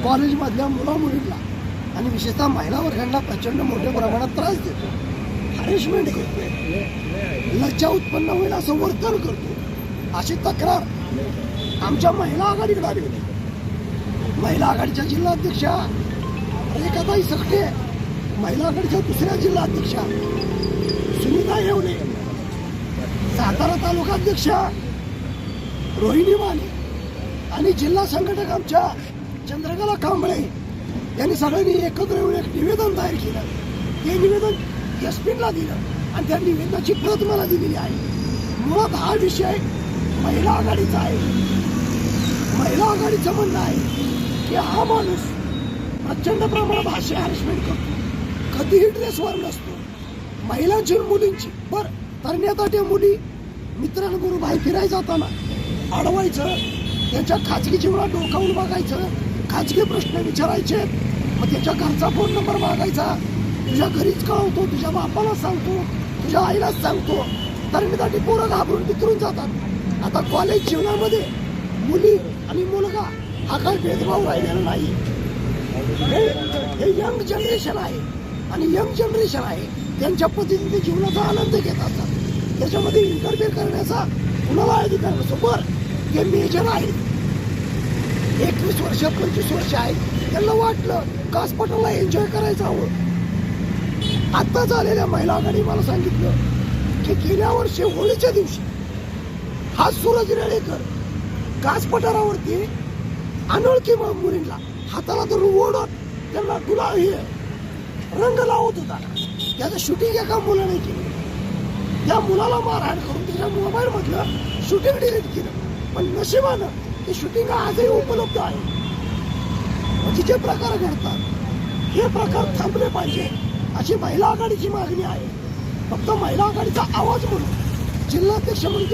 कॉलेजमधल्या मुला-मुलींना आणि विशेषतः महिला वर्गांना प्रचंड मोठ्या प्रमाणात त्रास देतो, हॅरेसमेंट करतो, लज्जा उत्पन्न होईल असं वर्तन करतो, अशी तक्रार आमच्या महिला आघाडीकडे आली होती। महिला आघाडीच्या जिल्हाध्यक्षा रेखाताई सकटे, महिला आघाडीच्या दुसऱ्या जिल्हाध्यक्षा सुनीता येवले, सातारा तालुकाध्यक्षा रोहिणी माने आणि जिल्हा संघटक आमच्या चंद्रकला कांबळे यांनी सगळ्यांनी एकत्र येऊन एक निवेदन तयार केलं। ते निवेदन एसपीला दिलं आणि त्या निवेदनाची प्रत मला दिलेली आहे। मुळात हा विषय महिला आघाडीचा आहे। महिला आघाडीचं म्हणणं आहे की हा माणूस प्रचंड प्रमाणात अशी हॅरेसमेंट करतो, कधीही ड्रेसवर नसतो, महिलांची मुलींची तरण्याच्या मुली मित्रांबरोबर बाहेर फिरायला जाताना अडवायचं, त्यांच्या खाजगी जीवनात डोकावून बघायचं, खाजगी प्रश्न विचारायचे, मग त्याच्या घरचा फोन नंबर मागायचा, तुझ्या घरीच कळवतो, तुझ्या बापाला सांगतो, तुझ्या आईलाच सांगतो। तरण्यासाठी पोरं घाबरून पितरून जातात। आता कॉलेज जीवनामध्ये मुली आणि मुलगा हा काही भेदभाव राहिलेला नाही। हे यंग जनरेशन आहे आणि यंग जनरेशन आहे, त्यांच्या पद्धतीने जीवनाचा आनंद घेत असतात, त्याच्यामध्ये इंटरफेअर करण्याचा कुणाला अधिकार नसतो। बरं, ते मेजर आहेत, 21 वर्ष 25 वर्ष आहेत, त्यांना वाटलं कासपटाला एन्जॉय करायचं हवं। आता झालेल्या महिला आघाडी मला सांगितलं की गेल्या वर्षी होळीच्या दिवशी हा सूरज रेळेकर कासपठारावरती अनोळखी मुलींना हाताला धरून ओढत त्यांना गुलाल हे रंग लावत होता। त्याचं शूटिंग एका मुलाने केलं, त्या मुलाला मारहाण करून त्याच्या मोबाईल मधलं शूटिंग डिलीट केलं, पण नशिबानं ते शूटिंग आजही उपलब्ध आहे। म्हणजे जे प्रकार घडतात हे प्रकार थांबले पाहिजे अशी महिला आघाडीची मागणी आहे। फक्त महिला आघाडीचा आवाज म्हणून जिल्हाध्यक्ष म्हणून